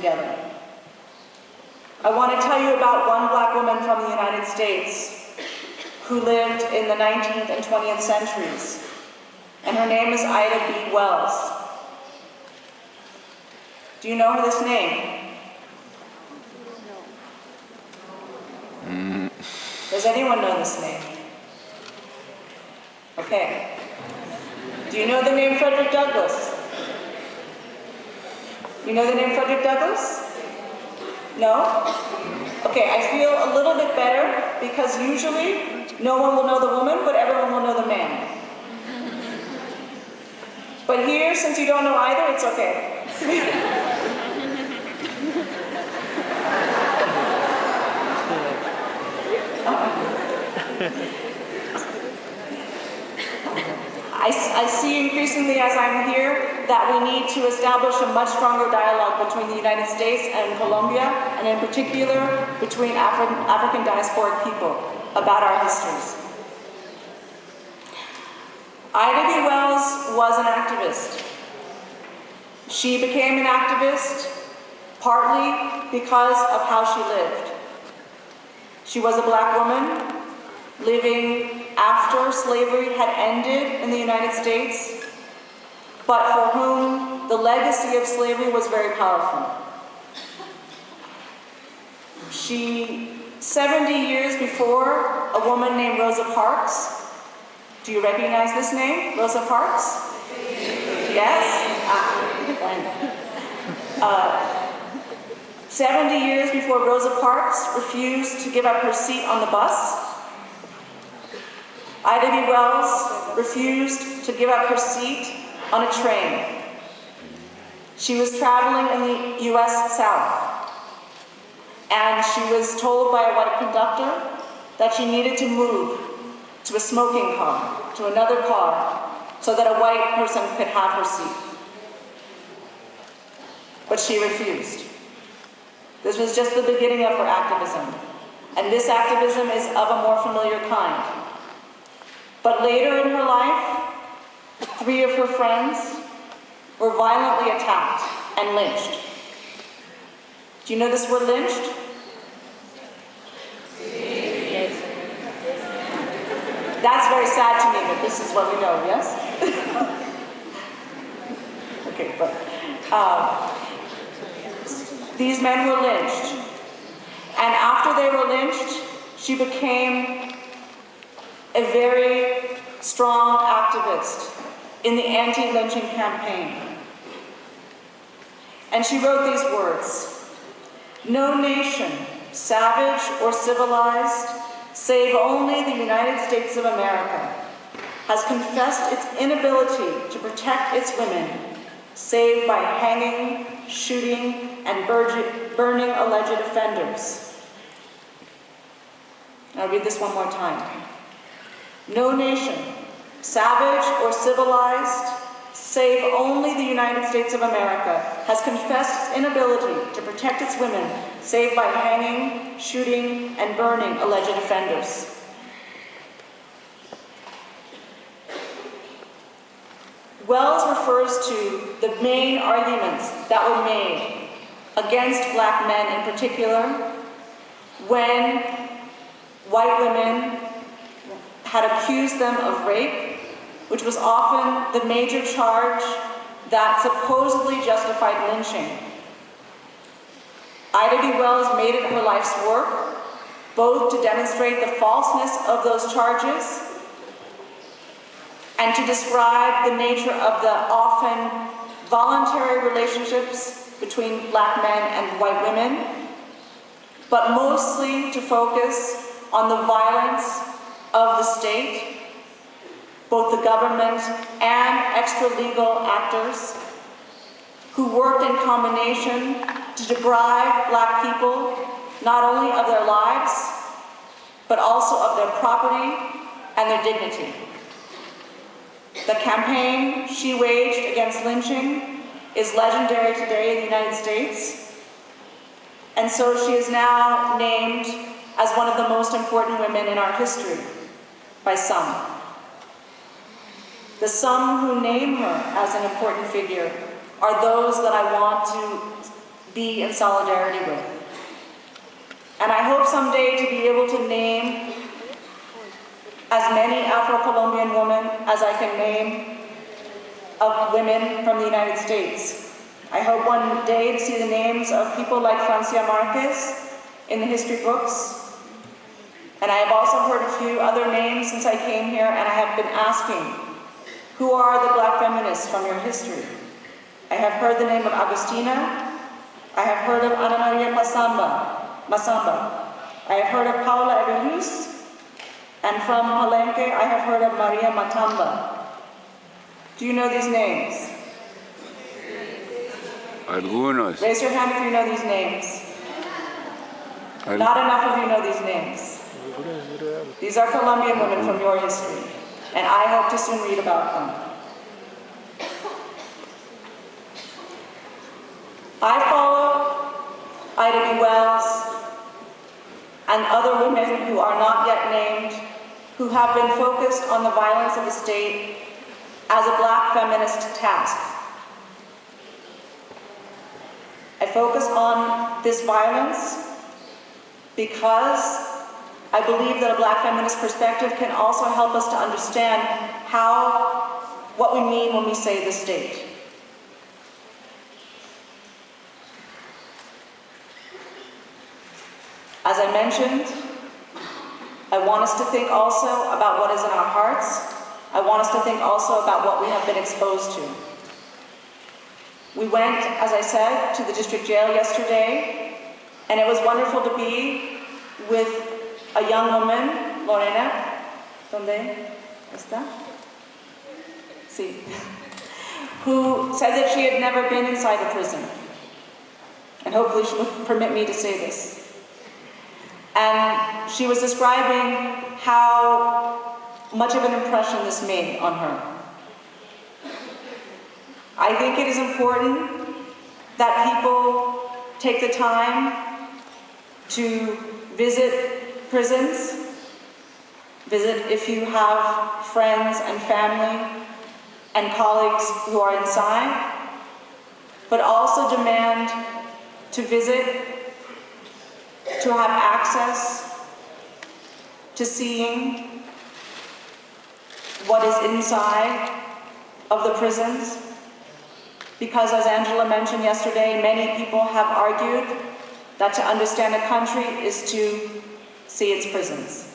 together. I want to tell you about one black woman from the United States who lived in the 19th and 20th centuries, and her name is Ida B. Wells. Do you know her this name? Does anyone know this name? Okay. Do you know the name Frederick Douglass? You know the name Frederick Douglass? No? Okay, I feel a little bit better because usually no one will know the woman, but everyone will know the man. But here, since you don't know either, it's okay. I see increasingly as I'm here that we need to establish a much stronger dialogue between the United States and Colombia, and in particular between African diasporic people about our histories. Ida B. Wells was an activist. She became an activist partly because of how she lived. She was a black woman living after slavery had ended in the United States, but for whom the legacy of slavery was very powerful. 70 years before, a woman named Rosa Parks. Do you recognize this name, Rosa Parks? Yes? 70 years before Rosa Parks refused to give up her seat on the bus, Ida B. Wells refused to give up her seat on a train. She was traveling in the U.S. South, and she was told by a white conductor that she needed to move to a smoking car, to another car, so that a white person could have her seat. But she refused. This was just the beginning of her activism, and this activism is of a more familiar kind. But later in her life, 3 of her friends were violently attacked and lynched. Do you know this word, lynched? Yes. That's very sad to me, but this is what we know, yes? Okay, but these men were lynched. And after they were lynched, she became a very strong activist in the anti-lynching campaign. And she wrote these words: "No nation, savage or civilized, save only the United States of America, has confessed its inability to protect its women, save by hanging, shooting, and burning alleged offenders." I'll read this one more time. "No nation, savage or civilized, save only the United States of America, has confessed its inability to protect its women, save by hanging, shooting, and burning alleged offenders." Wells refers to the main arguments that were made against black men in particular when white women had accused them of rape, which was often the major charge that supposedly justified lynching. Ida B. Wells made it her life's work both to demonstrate the falseness of those charges and to describe the nature of the often voluntary relationships between black men and white women, but mostly to focus on the violence of the state, both the government and extra-legal actors who worked in combination to deprive black people not only of their lives, but also of their property and their dignity. The campaign she waged against lynching is legendary today in the United States, and so she is now named as one of the most important women in our history by some. The some who name her as an important figure are those that I want to be in solidarity with. And I hope someday to be able to name as many Afro-Colombian women as I can name of women from the United States. I hope one day to see the names of people like Francia Marquez in the history books. And I have also heard a few other names since I came here, and I have been asking, who are the Black feminists from your history? I have heard the name of Agustina. I have heard of María Mazamba. I have heard of Paula Eveluz. And from Palenque, I have heard of María Matamba. Do you know these names? Algunos. Raise your hand if you know these names. Not enough of you know these names. These are Colombian women from your history, and I hope to soon read about them. I follow Ida B. Wells and other women who are not yet named, who have been focused on the violence of the state as a Black feminist task. I focus on this violence because I believe that a Black feminist perspective can also help us to understand what we mean when we say the state. As I mentioned, I want us to think also about what is in our hearts. I want us to think also about what we have been exposed to. We went, as I said, to the district jail yesterday, and it was wonderful to be with a young woman, Lorena, ¿dónde está? Sí. Who said that she had never been inside a prison. And hopefully she will permit me to say this. And she was describing how much of an impression this made on her. I think it is important that people take the time to visit prisons, visit if you have friends and family and colleagues who are inside, but also demand to visit, to have access to seeing what is inside of the prisons. Because as Angela mentioned yesterday, many people have argued that to understand a country is to see its prisons.